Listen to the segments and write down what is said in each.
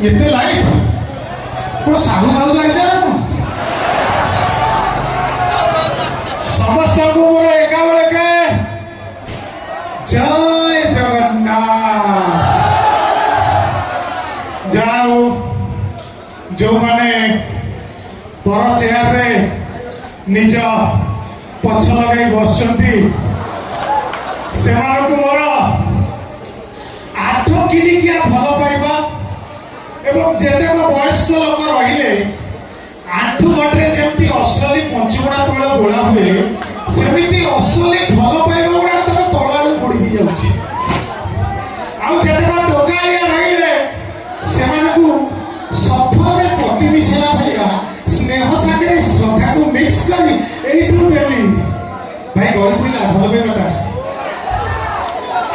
एते लाइट कोन साहू भाऊ जाइते ना समस्त को मोर एका बेले के जय जगन्नाथ। जाओ जो माने पर चेयर रे निज पछ लगे बसचंती से मोर 8 किलिकिया भल पाइबा एवं जेतेक वयस्क लोक रहिले आंठू गटरे जेमती असली पंचगुड़ा तले बोला हुए सेमिति असली भल पाइबा गुड़ा तक तलाले पड़ी जाउछि आउ जेतेक टोकाइया रहिले सेमानकु सफरे पति मिसेला भलिया स्नेह सागरे श्रद्धा को मिक्स करी एठू देली भाई गरी पिला भल बेटा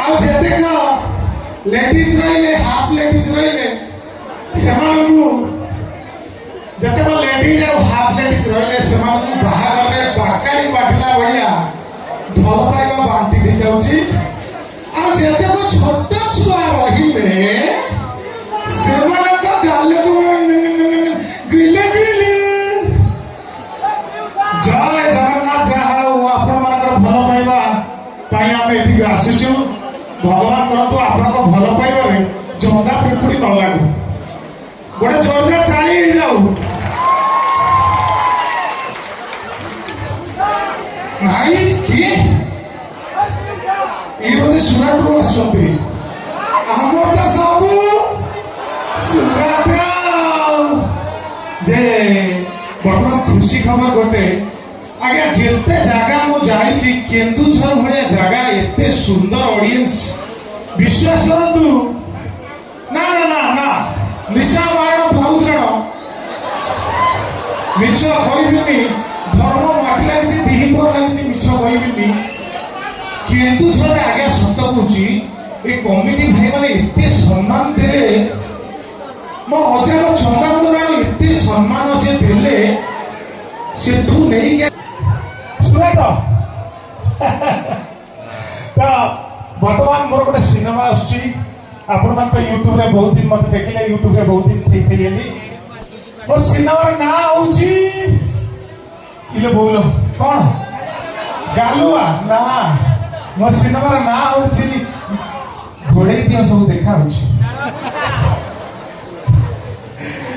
आउ जेतेक लेडीज रहिले हाफ लेडीज रहिले सेमानकु जतेक लेडीज और हाफ लेडीज रहिले सेमानकु बाहागर रे बाकाडी बाटला बढिया भल पाइबा बांटी दे जाउछि आ जेतेक छोट छुआ रहिले सेमानक गाले को गिले गिले जय जगन्नाथ जाहा आपण मानकर भल पाइबा पाई आमे एठी आसुछु भगवान करतु आपनक भल पाइबारे जंदा पिंपुड़ी न लागू गोटे जोरदार ताली जाऊ नाई किए ये बोधे सुराट रू आसुचंती हमर त सबु सुराट जे बर्तमान खुशी खबर गोटे आज्ञा जेते जागा मु जाइछि केन्दुझर भलिया जागा एते सुंदर ऑडियंस विश्वास करतु ना ना ना ना निशा मारण भाउजरण मिछ कहबिनी धर्म माटी लागिछि दिहिपर लागिछि मिछ कहबिनी केन्दुझर आज्ञा सत कहूछि ए कमिटी भाई माने एते सम्मान देले मो अजान चंदा मुदराणी एते सम्मान से देले सेठू नहीं गया सुना तो बर्तमान मोर गोटे सिनेमा आसुची आपण मान तो यूट्यूब रे बहुत दिन मत देखिले यूट्यूब रे बहुत दिन देखिलेनी मोर सिनेमा ना होची इले बोलो कौन गालुआ ना मोर सिनेमा ना होची घोड़े दिया सब देखा होची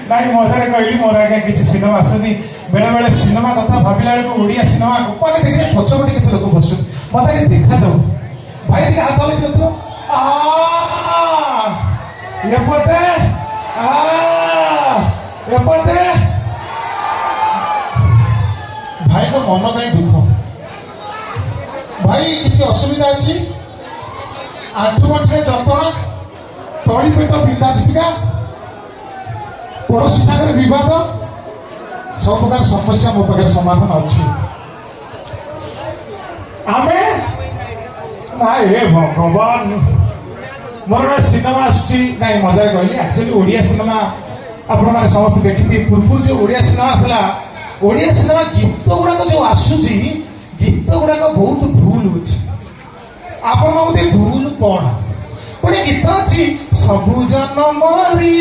नाई मजारे कहली मोर आगे किसी सिनेमा आसुनी बेले बेले सिनेमा कथा भाविला बेलू ओडिया सिनेमा आगे देखिए पछपटे केते लोक बसुन मत आगे देखा जाऊ भाई टे हाथ लगे दियो एपटे भाई को मन कहीं दुख भाई किसी असुविधा अच्छी आंठू गंठे जंत्रणा तली पेट बिंधा छिका पड़ोशी सागर विवाद सब प्रकार समस्या मो पाखे समाधान अच्छी आमे ना हे भगवान मोर गोटे सिनेमा आसुची ना मजा कहली एक्चुअली ओडिया सिनेमा आपण मैंने समस्त देखी पूर्व जो ओडिया सिनेमा था ओडिया सिनेमा गीत गुड़ाक जो आसुची गीत गुड़ाक बहुत भूल होची आपण भावते भूल कौन गोटे गीत अच्छी सबुजन मरी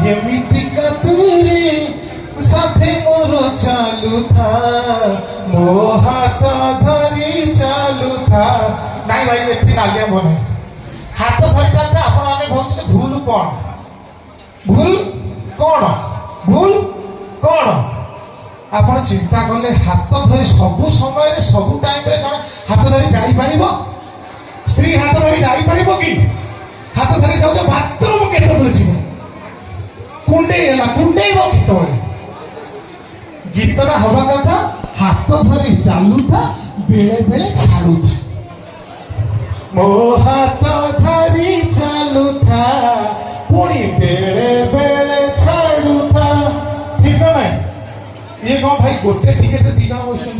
एमितिका तुरी साथे मोर चालू था मो हाथ धरी चालू था नाई भाई एठी नालिया बने हाथ धरी चलता आपण माने भावते भूल कौन भूल कौन भूल कौन आपण चिंता कले हाथ धरी सबु समय सबु टाइम रे जण हाथ धरी जाई परिबो स्त्री हाथ धरी जाई परिबो कि हाथ धरी जाउ बाथरूम केते बोले जीव कुंडे हला कुंडे रो केते गीतरा हवा कथा हाथ धरी चालू था बेले बेले छाड़ू था मो हाथ धरी चालू था पुणी बेले बेले छाड़ू था ठीक है ना ये कौन भाई गोटे टिकेट दी जण बसुन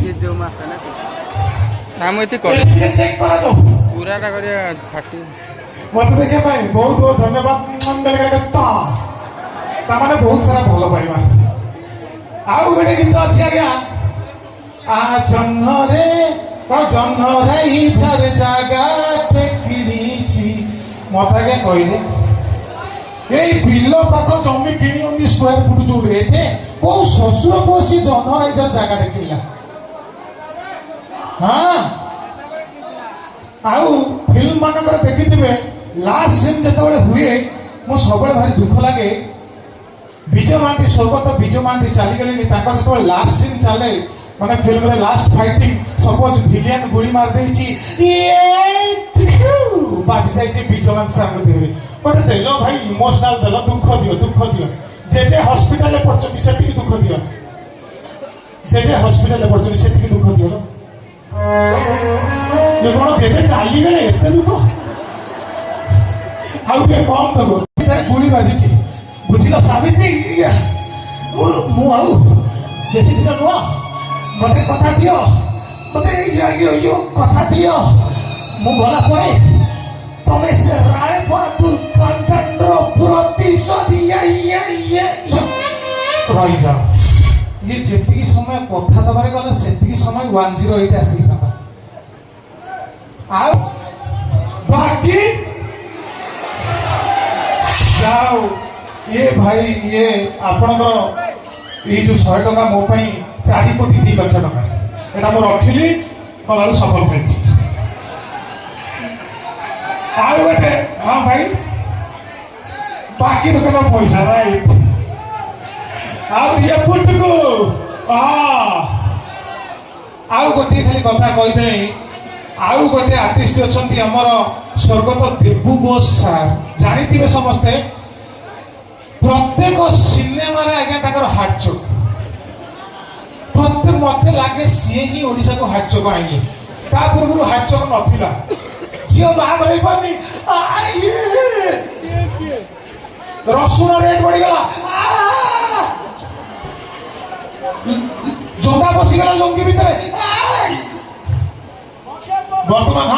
नाम एते कर चेक करा दो पूरा टा करिया फाटी मत देखे भाई बहुत बहुत धन्यवाद मंडल का तामाने बहुत सारा भल पाइबा आउ गोटे गीत अच्छी आज्ञा आ जह्नरे जह्नरे झर जागा टेकिरीची मत आज्ञा कहले এই ବିଲ ପାଖ ଜମି କିଣିବନି ସ୍କୋୟାର ଫୁଟ ଯୋଉ ରେଟ୍ କୋଉ ଶ୍ୱଶୁର ପୁଅ ସିଏ ଜନରାଇଜର ଜାଗାରେ କିଣିଲା। ହଁ ଆଉ ଫିଲ୍ମ ମାନଙ୍କରେ ଦେଖିଥିବେ ଲାଷ୍ଟ ସିନ୍ ଯେତେବେଳେ ହୁଏ ମୁଁ ସବୁବେଳେ ଭାରି ଦୁଃଖ ଲାଗେ। ବିଜୟ ମହାନ୍ତି ସ୍ୱର୍ଗତ ବିଜୟ ମହାନ୍ତି ଚାଲିଗଲେଣି, ତାଙ୍କର ଯେତେବେଳେ ଲାଷ୍ଟ ସିନ୍ ଚାଲେ ମାନେ ଫିଲ୍ମରେ ଲାଷ୍ଟ ଫାଇଟିଂ ସପୋଜ ଭିଲିଆନ ଗୁଳି ମାରି ଦେଇଛି ବାଜି ଯାଇଛି ବିଜୟ ମହାନ୍ତି ସାର୍ଙ୍କ ଦେହରେ, ଗୋଟେ ଦେଲ ଭାଇ ଇମୋସନାଲ ଦେଲ, ଦୁଃଖ ଦିଅ ଜେଜେ ହସ୍ପିଟାଲରେ ପଡୁଛନ୍ତି ସେତିକି ଦୁଃଖ ଦିଅ, ଜେଜେ ହସ୍ପିଟାଲରେ ପଡୁଛନ୍ତି ସେତିକି ଦୁଃଖ ଦିଅ। କଣ ଜେଜେ ଚାଲିଗଲେ ଏତେ ଦୁଃଖ, ଆଉ ଟିକେ କମ ଦେବ। ଗୁଳି ବାଜିଛି ବୁଝିଲ ସାବିତ୍ରୀ, ମୁଁ ଆଉ ବେଶୀ ଦିନ ନୁହଁ, ମତେ କଥା ଦିଅ, ମତେ କଥା ଦିଅ, ମୁଁ ଗଲା ପରେ ତମେ ସେ ରାୟ ବାହାଦୁର କଣ୍ଟେଣ୍ଟର ପ୍ରତିଶୋଧ ରହିଯାଅ। ଇଏ ଯେତିକି ସମୟ କଥା ଦବାରେ ଗଲେ ସେତିକି ସମୟ 108 ଆସିକି ଦବା, ଆଉ ବାକି ଯାଉ ଇଏ ଭାଇ ଇଏ ଆପଣଙ୍କର ଏଇ ଯୋଉ 100 ଟଙ୍କା ମୋ ପାଇଁ 4 କୋଟି 2 ଲକ୍ଷ ଟଙ୍କା ଏଟା ମୁଁ ରଖିଲି କଲାରୁ ସଫଳ ପାଇଲି। ଆଉ ଗୋଟେ ହଁ ଭାଇ ବାକି ଦୋକାନ ପଇସା ରାଇଟ, ଆଉ ଇଏ ପୁଟକୁ ଆଉ ଗୋଟିଏ ଖାଲି କଥା କହିଦେଇ, ଆଉ ଗୋଟେ ଆର୍ଟିଷ୍ଟ ଅଛନ୍ତି ଆମର ସ୍ୱର୍ଗତ ଦେବୁ ବୋଷ ସାର୍, ଜାଣିଥିବେ ସମସ୍ତେ। ପ୍ରତ୍ୟେକ ସିନେମାରେ ଆଜ୍ଞା ତାଙ୍କର ହାଟଚୋକ, ପ୍ରତ୍ୟେକ ମତେ ଲାଗେ ସିଏ ହିଁ ଓଡ଼ିଶାକୁ ହାଟଚୋକ ଆଣିଲେ, ତା ପୂର୍ବରୁ ହାଟଚୋକ ନଥିଲା। ଝିଅ ବାହାଘର ହେଇପାରୁନି, ରସୁଣ ରେଟ୍ ବଢିଗଲା, ଜୋତା ବସିଗଲା ଲୁଙ୍ଗି ଭିତରେ। ବର୍ତ୍ତମାନ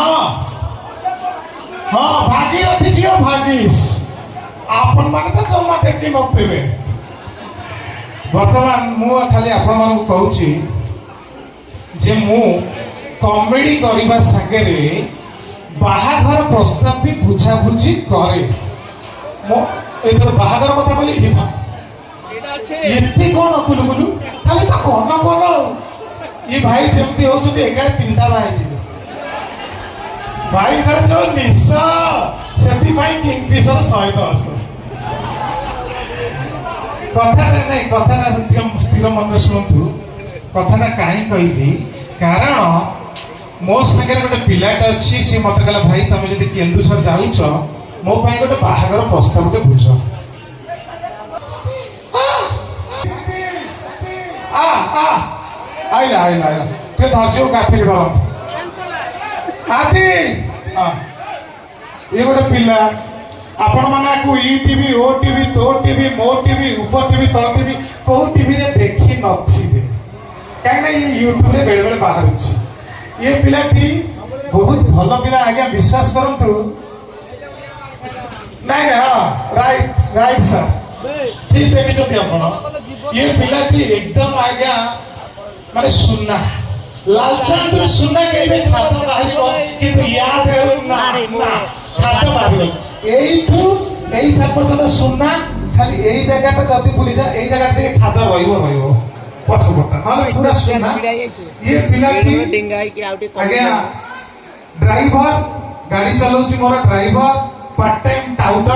ହଁ ଭାଗିରଥୀ ଝିଅ ଭାଗିସ, ଆପଣ ମାନେ ତ ଜମା ଦେଖି ନଥିବେ। ବର୍ତ୍ତମାନ ମୁଁ ଖାଲି ଆପଣ ମାନଙ୍କୁ କହୁଛି ଯେ ମୁଁ କମେଡି କରିବା ସାଙ୍ଗରେ ବାହାଘର ପ୍ରସ୍ତାବ ବି ବୁଝାବୁଝି କରେ। ଏଥର ବାହାଘର କଥା କହିଲି ଏତେ କଣ କୁଲୁକୁଲୁ ଖାଲି ତ କନ କନ, ଏ ଭାଇ ଯେମିତି ହଉଛନ୍ତି ଏକାଳେ 3ଟା ବାହା ହେଇଯିବେ। ଭାଇଙ୍କର ଯୋଉ ନିଶ ସେଥିପାଇଁ କିଙ୍ଗଫିଶର 110। କଥାଟା ନାଇଁ, କଥାଟା ସ୍ଥିର ମନରେ ଶୁଣନ୍ତୁ। କଥାଟା କାହିଁ କହିଲି, କାରଣ ମୋ ସାଙ୍ଗରେ ଗୋଟେ ପିଲାଟା ଅଛି, ସିଏ ମତେ କହିଲା ଭାଇ ତମେ ଯଦି କେନ୍ଦୁଝର ଯାଉଛ ମୋ ପାଇଁ ଗୋଟେ ବାହାଘର ପ୍ରସ୍ତାବଟେ ବୁଝ। ଆଇଲା ଟିକେ ଧୈର୍ଯ୍ୟ କାଠିକି ଧର। ଇଏ ଗୋଟେ ପିଲା, ଆପଣ ମାନଙ୍କୁ ଇ ଟିଭି ଓ ଟିଭି ତୋ ଟିଭି ମୋ ଟିଭି ଉପ ଟିଭି ତଳ ଟିଭି କୋଉ ଟିଭିରେ ଦେଖି ନଥିବେ, କାହିଁକିନା ଇଏ ୟୁଟ୍ୟୁବରେ ବେଳେ ବେଳେ ବାହାରୁଛି। ଇଏ ପିଲାଟି ବହୁତ ଭଲ ପିଲା ଆଜ୍ଞା, ବିଶ୍ୱାସ କରନ୍ତୁ। ନାଇଁ ରାଇଟ ସାର୍, ଠିକ ଦେଖିଛନ୍ତି ଆପଣ। ଇଏ ପିଲାଟି ଏକଦମ ଆଜ୍ଞା ମାନେ ସୁନା, ଲାଲଚାନ୍ଦରୁ ସୁନା କେବେ ଖାତ ବାହାରିବ, କିନ୍ତୁ ୟା ଦେହରୁ ଖାତ ବାହାରିବ। ଏଇଠୁ ଏଇଟା ପର୍ଯ୍ୟନ୍ତ ସୁନା, ଖାଲି ଏଇ ଜାଗାଟା ଯଦି ଭୁଲିଯା, ଏଇ ଜାଗାଟା ଟିକେ ଖାଦ ରହିବ ପଛପଟା, ନହେଲେ ପୁରା ସୁନା। ଇଏ ପିଲାଟି ଆଜ୍ଞା ଡ୍ରାଇଭର, ଗାଡି ଚଲାଉଛି ମୋର ଡ୍ରାଇଭର, ପାର୍ଟ ଟାଇମ ଟାଉଟର,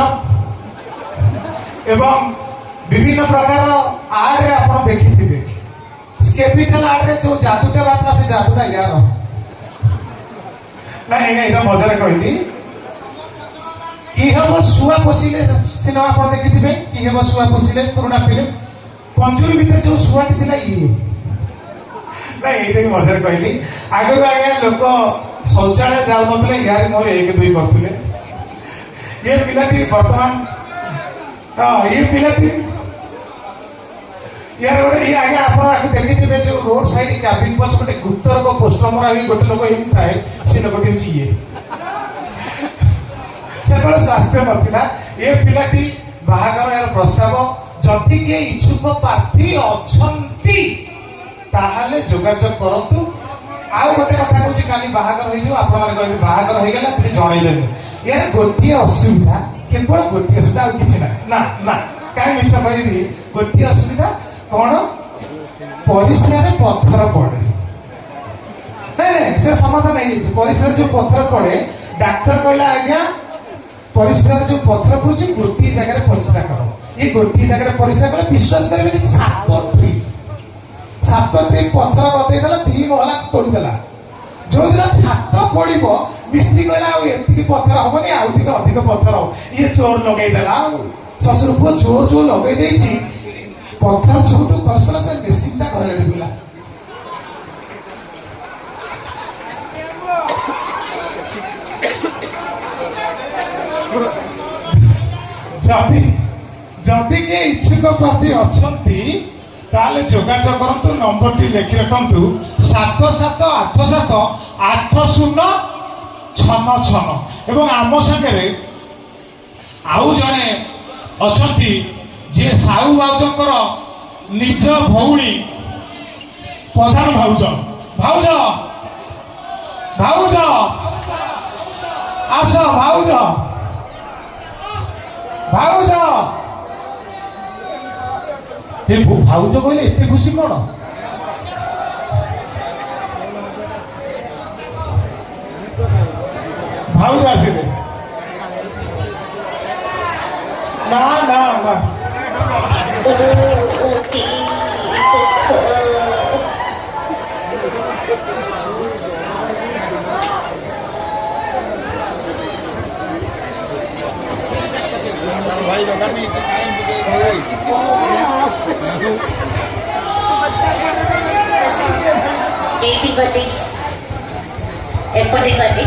ଏବଂ ବିଭିନ୍ନ ପ୍ରକାର ଆଡରେ ଆପଣ ଦେଖିଥିବେ। କ୍ୟାପିଟାଲ ଆଡରେ ଯୋଉ ଯାଦୁଟା ବାହାରିଲା ସେ ଯାଦୁଟା ୟାର ନାଇଁ ଏଇଟା ମଜାରେ କହିଲି। କି ହବ ଶୁଆ ପୋଷିଲେ ସିନେମା ଆପଣ ଦେଖିଥିବେ, କି ହବ ଶୁଆ ପୋଷିଲେ, ପୁରୁଣା ଫିଲ୍ମ। ପଞ୍ଚୁରୀ ଭିତରେ ଯୋଉ ଶୁଆଟି ଥିଲା ଇଏ, ନାଇଁ ଏଇଟା ବି ମଜାରେ କହିଲି। ଆଗରୁ ଆଜ୍ଞା ଲୋକ ଶୌଚାଳୟ ଯାଉନଥିଲେ, ୟାର ମୋର 1 2 କରୁଥିଲେ। ଏ ପିଲାଟି ବର୍ତ୍ତମାନ ଇଏ ପିଲାଟି यार गोटे ये आगे आप देखिए जो रोड साइड कैबिन पछ गोटे गुप्तर को पोस्टर मरा भी गोटे लोक एम थाए से लोकटी हूँ ये से स्वास्थ्य नथिला। ये पिलाटी बाहागर यार प्रस्ताव जदि किए इच्छुक प्रार्थी अछंती ताहाले जोगाजोग करंतु। आउ गोटे कथा कहूँ काली बाहागर हो आप बाहागर हो गला किसी जनइले यार गोटे असुविधा କେବଳ ଗୋଟିଏ ଅସୁବିଧା, ଆଉ କିଛି ନାହିଁ। ନା ନା କାହିଁ ମିଛ କହିବି, ଗୋଟିଏ ଅସୁବିଧା କଣ, ପରିସ୍ରାରେ ପଥର ପଡେ। ନାଇଁ ସେ ସମାଧାନ ହେଇଯାଇଛି। ପରିସ୍ରାରେ ଯୋଉ ପଥର ପଡେ, ଡାକ୍ତର କହିଲା ଆଜ୍ଞା ପରିସ୍ରାରେ ଯୋଉ ପଥର ପଡୁଛି ଗୋଟିଏ ଜାଗାରେ ପରିସ୍ରା କର। ଏ ଗୋଟିଏ ଜାଗାରେ ପରିସ୍ରା କଲେ ବିଶ୍ୱାସ କରିବେନି 7 ଟ୍ରିପ୍ ପଥର ଗଦେଇଦେଲା, 3 ମହଲା ତୋଳିଦେଲା। ଯୋଉଦିନ ଛାତ ପଡିବ ମିସ୍ତ୍ରୀ କହିଲା ଆଉ ଏତିକି ପଥର ହବନି, ଆଉ ଟିକେ ଅଧିକ ପଥର ହବ। ଇଏ ଚୋର ଲଗେଇଦେଲା, ଆଉ ଶ୍ୱଶୁର ପୁଅ ଜୋର ଲଗେଇ ଦେଇଛି, ପଥର ଯୋଉଠୁ ଖସିଲା ସେ ମେସିନ୍ ଟା ଘରେ ଡୁବିଲା। ଯଦି କିଏ ଇଚ୍ଛୁକ ପ୍ରାର୍ଥୀ ଅଛନ୍ତି ତାହେଲେ ଯୋଗାଯୋଗ କରନ୍ତୁ, ନମ୍ବରଟି ଲେଖି ରଖନ୍ତୁ 77878066। ଏବଂ ଆମ ସାଙ୍ଗରେ ଆଉ ଜଣେ ଅଛନ୍ତି ଯିଏ ସାହୁ ଭାଉଜଙ୍କର ନିଜ ଭଉଣୀ, ପ୍ରଧାନ ଭାଉଜ। ଭାଉଜ ଭାଉଜ ଆସ, ଭାଉଜ ଭାଉଜ। ଏ ଭାଉଜ କହିଲେ ଏତେ ଖୁସି କଣ? ଭାଉଜ ଆସିଲେ? ନା ନା ନା ଏଇଠି ଗଲି, ଏପଟେ ଗଲି,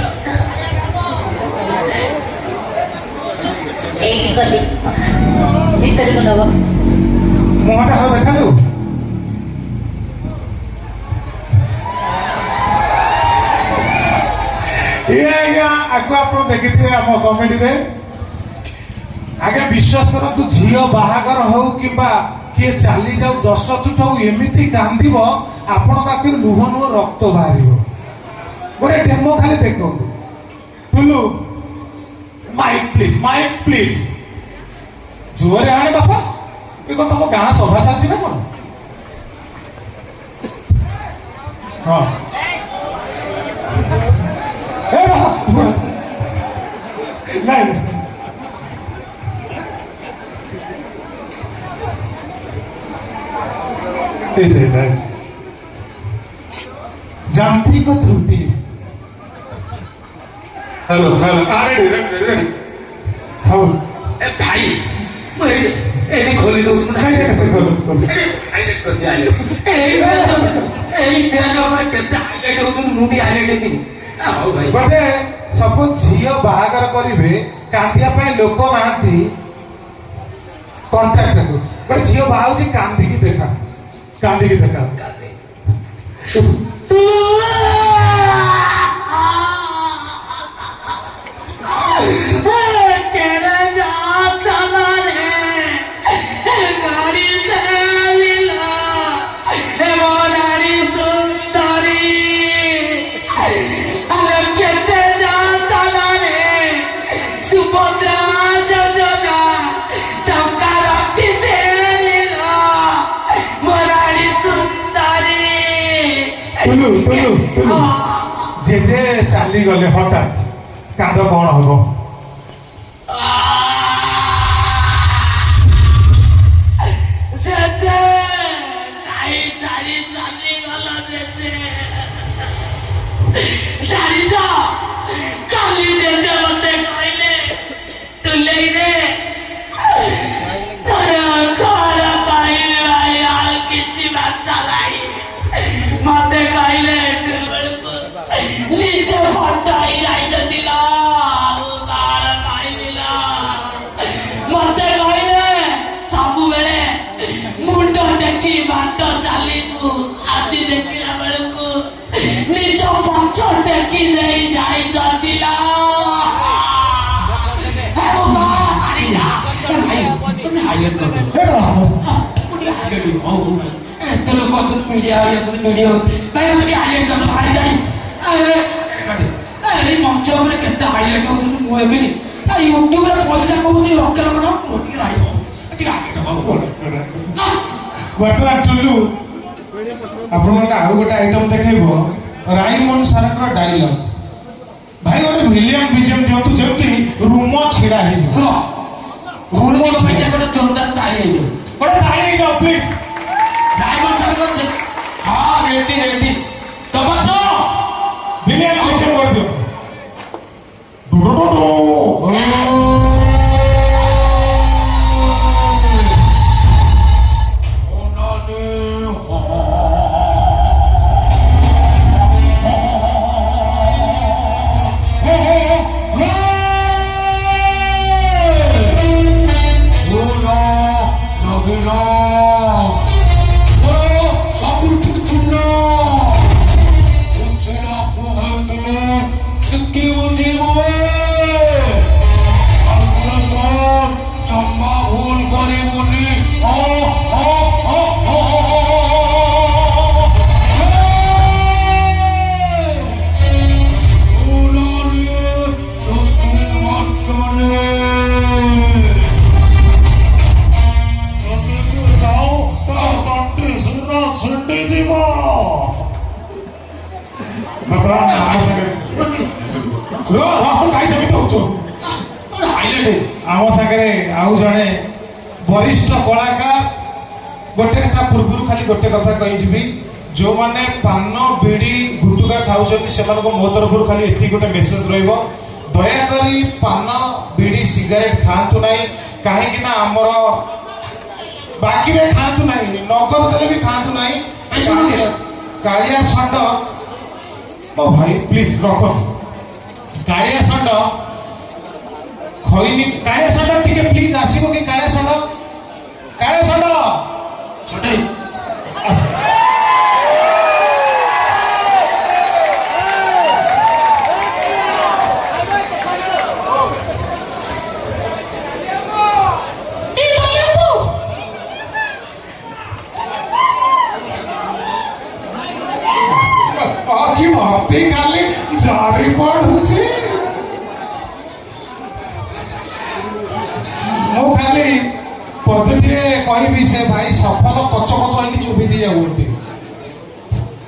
ଏଇଠି ଗଲି, ଭିତରକୁ ନବ। ମୁହଁଟା ହଉ ଦେଖାଲୁ। ଆଜ୍ଞା ଆକୁ ଆପଣ ଦେଖିଥିବେ ଆମ କମେଡିରେ। ଆଜ୍ଞା ବିଶ୍ୱାସ କରନ୍ତୁ, ଝିଅ ବାହାଘର ହଉ କିମ୍ବା କିଏ ଚାଲି ଯାଉ 10 ଫୁଟ ହଉ ଏମିତି କାନ୍ଦିବ ଆପଣଙ୍କ ଆଖିରୁ ଲୁହ ରକ୍ତ ବାହାରିବ। ଗୋଟେ ଡେମୋ ଖାଲି ଦେଖନ୍ତୁ। ଟୁଲୁ ମାଇକ୍ ପ୍ଲିଜ, ମାଇକ୍ ପ୍ଲିଜ। ଜୋରେ ଆଣେ ବାପା, ଏ କଣ ତମ ଗାଁ ସଭା ଚାଲିଛି ନା କଣ? ହଁ ନାଇଁ ଯାନ୍ତ୍ରିକ ତ୍ରୁଟି। ହ୍ୟାଲୋ ହ୍ୟାଲୋ, ରେଡି ହଉ। ଏ ଭାଇ ମୁଁ ଏଇଠି ଖୋଲି ଦଉଛି, ଗୋଟେ ସପୋଜ ଝିଅ ବାହାଘର କରିବେ, କାନ୍ଦିବା ପାଇଁ ଲୋକ ନାହାନ୍ତି, କଣ୍ଟାକ୍ଟ ଗୋଟେ ଝିଅ ବାହା ହଉଛି, କାନ୍ଦିକି ଦେଖା, କାନ୍ଦିକି ଦେଖା। ଜେଜେ ଚାଲିଗଲେ ହଠାତ୍, କାନ୍ଦ କଣ ହବ? ଜାଣିଛ କାଲି ଜେଜେ ମତେ କହିଲେ, ତୁଲେଇରେ ତୋର ଘର ପାଇଲେ ଭାଇ, ଆଉ କିଛି ବାଚା ନାହିଁ। ମତେ କହିଲେ ନିଜ ଫଟାଇ ଯାଇଛନ୍ତି, କାଳ ପାଇବିଲ। ମତେ କହିଲେ ସବୁବେଳେ ମୁଣ୍ଡ ଟେକି ବାଟ ଚାଲିବୁ, ଆଜି ଦେଖିଲା ବେଳକୁ ନିଜ ପଛ ଟେକି ଦେଇ ଯାଇଛନ୍ତି। ଏତେ ଲୋକ ଅଛନ୍ତି, ମିଡିଆ ଭିଡିଓ ଭାଇ ଟିକେ ହାଇଲାଇଟ୍ କରିଦେବ। ଏଇ ମଞ୍ଚ ଉପରେ କେତେ ହାଇଲାଇଟ୍ ହଉଛନ୍ତି, ମୁଁ ଏମିତି ୟୁଟ୍ୟୁବରେ ପଇସା କହୁଛି ଲକ୍ଷ ଲକ୍ଷ ଟଙ୍କା ମୁଁ ଟିକେ ରହିବ ଟିକେ ଆଗେ ଟଙ୍କା ବର୍ତ୍ତମାନ ଟୁଲୁ ଆପଣଙ୍କ ଆଉ ଗୋଟେ ଆଇଟମ ଦେଖେଇବ ରାଇମୋହନ ସାରଙ୍କର ଡାଇଲଗ। ଭାଇ ଗୋଟେ ଭିଲିୟନ ବିଜିଏମ ଦିଅନ୍ତୁ ଯେମିତି ରୁମ ଛିଡା ହେଇଯିବ। ଗୋଟେ ଜୋରଦାର ତାଳି ହେଇଯିବ ଗୋଟେ ତାଳି ହେଇଯାଅ ପ୍ଲିଜ। ରାଇମୋହନ ସାରଙ୍କର ହଁ ରେଡି ରେଡି ତମ ତ ଭିଲିୟନ ବିଜିଏମ କରିଦିଅ। ଆମ ସାଙ୍ଗରେ ଆଉ ଜଣେ ବରିଷ୍ଠ କଳାକାର। ଗୋଟେ କଥା ପୂର୍ବରୁ ଖାଲି ଗୋଟେ କଥା କହିଯିବି, ଯୋଉମାନେ ପାନ ବିଡି ଗୁଟୁକା ଖାଉଛନ୍ତି ସେମାନଙ୍କୁ ମୋ ତରଫରୁ ଖାଲି ଏତିକି ଗୋଟେ ମେସେଜ ରହିବ, ଦୟାକରି ପାନ ବିଡି ସିଗାରେଟ ଖାଆନ୍ତୁ ନାହିଁ। କାହିଁକି ନା ଆମର ବାକିରେ ଖାଆନ୍ତୁ ନାହିଁ, ନଗଦ ଦେଲେ ବି ଖାଆନ୍ତୁ ନାହିଁ। କାଳିଆ ଷଣ୍ଢ ମୋ ଭାଇ ପ୍ଲିଜ ରଖନ୍ତୁ। କାଳିଆ ଷଣ୍ଢ ଖଇନି, କାଳିଆ ଷଣ୍ଢ ଟିକେ ପ୍ଲିଜ ଆସିବ କି? କାଳିଆ ଷଣ୍ଢ, କାଳିଆ ଷଣ୍ଢ ଛୋଟେ କି ଭକ୍ତି ଖାଲି ଜାରି ପଡୁଛି। ମୁଁ ଖାଲି ପଦ୍ଧତିରେ କହିବି, ସେ ଭାଇ ସଫଲ କଚ କଚ ହେଇକି ଚୁପି ଦେଇ ଯାଉଛନ୍ତି।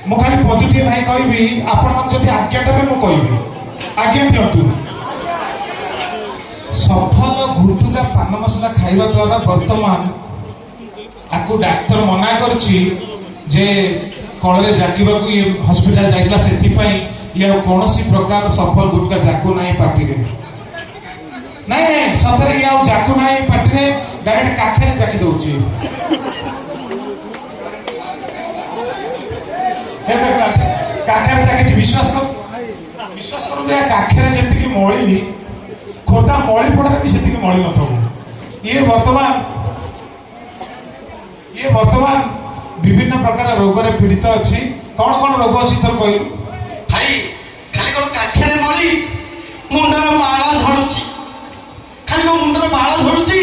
ମୁଁ ଖାଲି ପଦ୍ଧତିରେ ଭାଇ କହିବି, ଆପଣମାନେ ଯଦି ଆଜ୍ଞା ଦେବେ ମୁଁ କହିବି, ଆଜ୍ଞା ଦିଅନ୍ତୁ। ସଫଲ ଗୁଟୁକା ପାନ ମସଲା ଖାଇବା ଦ୍ୱାରା ବର୍ତ୍ତମାନ ଆକୁ ଡାକ୍ତର ମନା କରିଛି ଯେ କଳରେ ଜାକିବାକୁ ଇଏ ହସ୍ପିଟାଲ ଯାଇଥିଲା, ସେଥିପାଇଁ ଇଏ ଆଉ କୌଣସି ପ୍ରକାର ସଫଲ ଗୁଟୁକା ଜାକୁ ନାହିଁ ପାଟିରେ। ନାଇଁ ନାଇଁ ସତରେ ଇଏ ଆଉ ଜାକୁ ନାହିଁ ପାଟିରେ, ଡାଇରେକ୍ଟ କାଖରେ ଜାକି ଦଉଛି। କାଖରେ ଜାକିଛି, ବିଶ୍ୱାସ କରନ୍ତୁ। କାଖରେ ଯେତିକି ମଳି, ଖୋର୍ଦ୍ଧା ମଳିପଡ଼ାରେ ବି ସେତିକି ମଳି ନଥିବ। ଇଏ ବର୍ତ୍ତମାନ ବିଭିନ୍ନ ପ୍ରକାର ରୋଗରେ ପୀଡ଼ିତ ଅଛି। କଣ କଣ ରୋଗ ଅଛି ତୋର କହିଲୁ? ଭାଇ ଖାଲି କଣ କାଠରେ ମଳି, ମୁଣ୍ଡର ବାଳ ଝଡୁଛି, ଖାଲି କଣ ମୁଣ୍ଡର ବାଳ ଝଡୁଛି,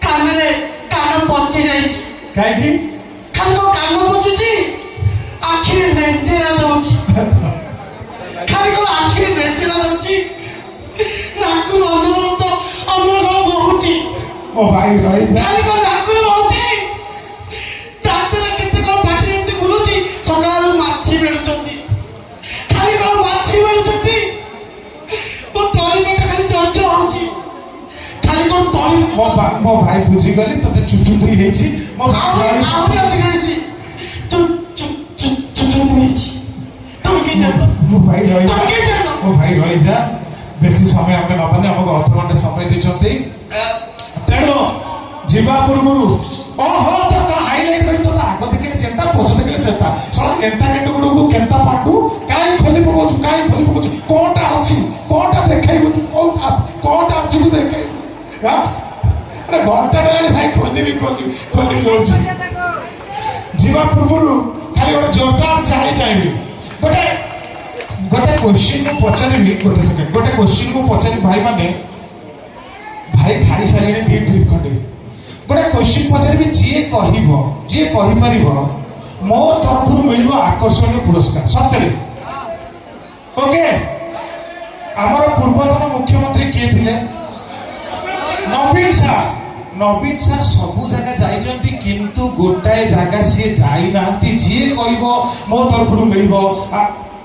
କାନରେ କାନ ପଚି ଯାଇଛି। କାହିଁକି? ଖାଲି କଣ କାନ ପଚିଛି, ଆଖିରେ ନେଞ୍ଜେରା ଦଉଛି, ଖାଲି କଣ ଆଖିରେ ନେଞ୍ଜେରା ଦଉଛି, ନାକରୁ ଅନବରତ ଅମଳ ବହୁଛି। ମୋ ଭାଇ ରହିଥା, ଖାଲି କଣ ନାକରୁ ବହୁଛି, ଡାକ୍ତର କେତେ କଣ ପାଟିରେ ଏମିତି ବୁଲୁଛି, ସକାଳୁ ମାଛି ମିଳୁଛନ୍ତି, ଖାଲି କଣ ମାଛି ମିଳୁଛନ୍ତି। ମୋ ତଳି ପେଟ ଖାଲି ଦର୍ଜ ହଉଛି, ଖାଲି କଣ ତଳି ମୋ ଭାଇ ବୁଝିଗଲି, ତତେ ଚୁଚୁନ୍ଦରି ହେଇଛି। ମୋ ଆହୁରି ଅଧିକ ହେଇଛି, ଚୁଚୁନ୍ଦରି ହେଇଛି। ମୋ ଭାଇ ରହିଯା, ବେଶୀ ସମୟ ଆମେ ନବାନି, ଆମକୁ ଅଧଘଣ୍ଟେ ସମୟ ଦେଇଛନ୍ତି। ତେଣୁ ଯିବା ପୂର୍ବରୁ ଓହୋ ତ ହାଇଲାଇଟ୍ କରି ତ ଆଗ ଦେଖିଲେ ଚେତା, ପଛ ଦେଖିଲେ ଚେତା, ଶଳା ଏନ୍ତା କେତେ ଗୁଡକୁ କେନ୍ତା ପାଟୁ କାହିଁ ଖୋଲି ପକଉଛୁ, କଣଟା ଅଛି, କଣଟା ଦେଖେଇବୁ ତୁ, କଣଟା ଅଛି ତୁ ଦେଖେଇବୁ। ଘଣ୍ଟା ହେଲାଣି ଭାଇ, ଖୋଲିବି କହୁଛି। ଯିବା ପୂର୍ବରୁ ଖାଲି ଗୋଟେ ଜୋରଦାର ଚାହିଁବି, ଗୋଟେ କୋଶ୍ଚିନ୍ ମୁଁ ପଚାରିବି, ଗୋଟେ କୋଶ୍ଚିନ୍ ମୁଁ ପଚାରିବି ଭାଇ ମାନେ, ଭାଇ ଖାଇସାରିଲେଣି 2 ଟ୍ରିପ୍ ଖଣ୍ଡେ। ଗୋଟେ କୋଶ୍ଚିନ୍ ପଚାରିବି, ଯିଏ କହିପାରିବ ମୋ ତରଫରୁ ମିଳିବ ଆକର୍ଷଣୀୟ ପୁରସ୍କାର। ସତରେ ଓକେ? ଆମର ପୂର୍ବତନ ମୁଖ୍ୟମନ୍ତ୍ରୀ କିଏ ଥିଲେ? ନବୀନ ସାର୍ ସବୁ ଜାଗା ଯାଇଛନ୍ତି କିନ୍ତୁ ଗୋଟାଏ ଜାଗା ସିଏ ଯାଇନାହାନ୍ତି। ଯିଏ କହିବ ମୋ ତରଫରୁ ମିଳିବ,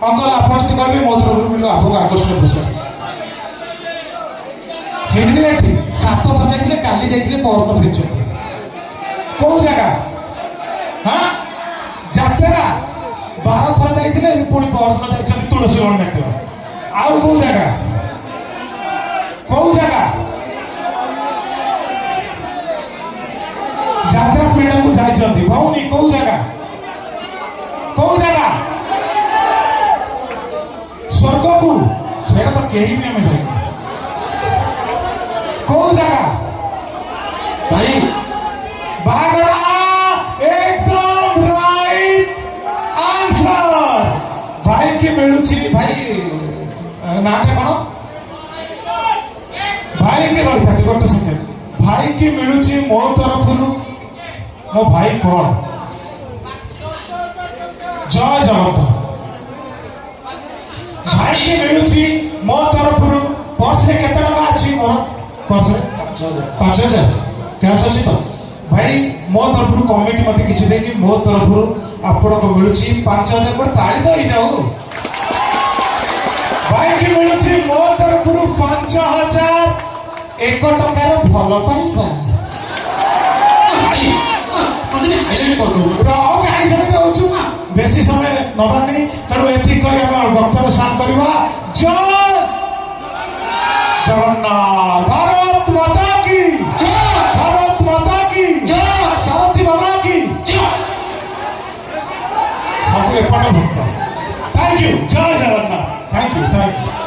ଅଙ୍କଲ ଆପଣ ଯଦି କହିବେ ମୋ ତରଫରୁ ମିଳିବ ଆପଣଙ୍କୁ ଆକର୍ଷଣୀୟ ପୁରସ୍କାର ହେଇଥିଲେ। ଏଠି 7 ଥର ଯାଇଥିଲେ, କାଲି ଯାଇଥିଲେ, ପରଦିନ ଫେରିଛନ୍ତି। କୋଉ ଜାଗା? ହଁ ଯାତ୍ରା 12 ଥର ଯାଇଥିଲେ, ପୁଣି ପରଦିନ ଯାଇଛନ୍ତି ତୁଳସୀ ବନ ନାଟ୍ୟ। ଆଉ କୋଉ ଜାଗା? କୋଉ ଜାଗା? ଯାତ୍ରା ପୀଡ଼କୁ ଯାଇଛନ୍ତି। ଭଉଣୀ କୋଉ ଜାଗା? କୋଉ ଜାଗା? ସ୍ୱର୍ଗକୁ? ସେଇଟା ତ କେହି ବି ଆମେ ଯାଇନୁ। କୋଉ ଜାଗା? ଭାଇ ବାହାଘର। ଏକଦମ ରାଇଟ ଆନ୍ସର। ଭାଇ କି ମିଳୁଛି, ଭାଇ ନାଁଟା କଣ? ଭାଇ କି ରହିଥାନ୍ତି ଗୋଟେ ସେକେଣ୍ଡ। ଭାଇ କି ମିଳୁଛି ମୋ ତରଫରୁ, ମୋ ଭାଇ କଣ? ଜୟ ଜଗନ୍ନାଥ। ଭାଇ କି ମିଳୁଛି ମୋ ତରଫରୁ, ପର୍ସରେ କେତେ ଟଙ୍କା ଅଛି ମୋର? ପର୍ସରେ 5,000 କ୍ୟାସ୍ ଅଛି ତ? ଭାଇ ମୋ ତରଫରୁ କମିଟି ମତେ କିଛି ଦେଇନି, ମୋ ତରଫରୁ ଆପଣଙ୍କୁ ମିଳୁଛି 5,000। ଗୋଟେ ତାଳି ତ ହେଇଯାଉ। ଭାଇ କି ମିଳୁଛି ମୋ ତରଫରୁ 5,000 1 ଟଙ୍କାର ଭଲ ପାଇବା। ଭାଇ ମତେ ହାଇଲାଇଟ୍ କରିଦଉ। କାହିଁ ସେମିତି ହଉଛୁ ନା, ବେଶୀ ସମୟ ନବାନି। ତେଣୁ ଏତିକି କହି ଆମେ ବକ୍ତବ୍ୟ ସାନ କରିବା। ଜୟ ଜଗନ୍ନାଥ। ଭାରତ ମାତା କି ଜୟ। ଭାରତ ମାତା କି ଜୟ। ସାରଥୀ ବାବା କି ଜୟ। ସବୁ ଏପଟେ ଭକ୍ତ। Thank you. ଜୟ ଜଗନ୍ନାଥ। Thank you.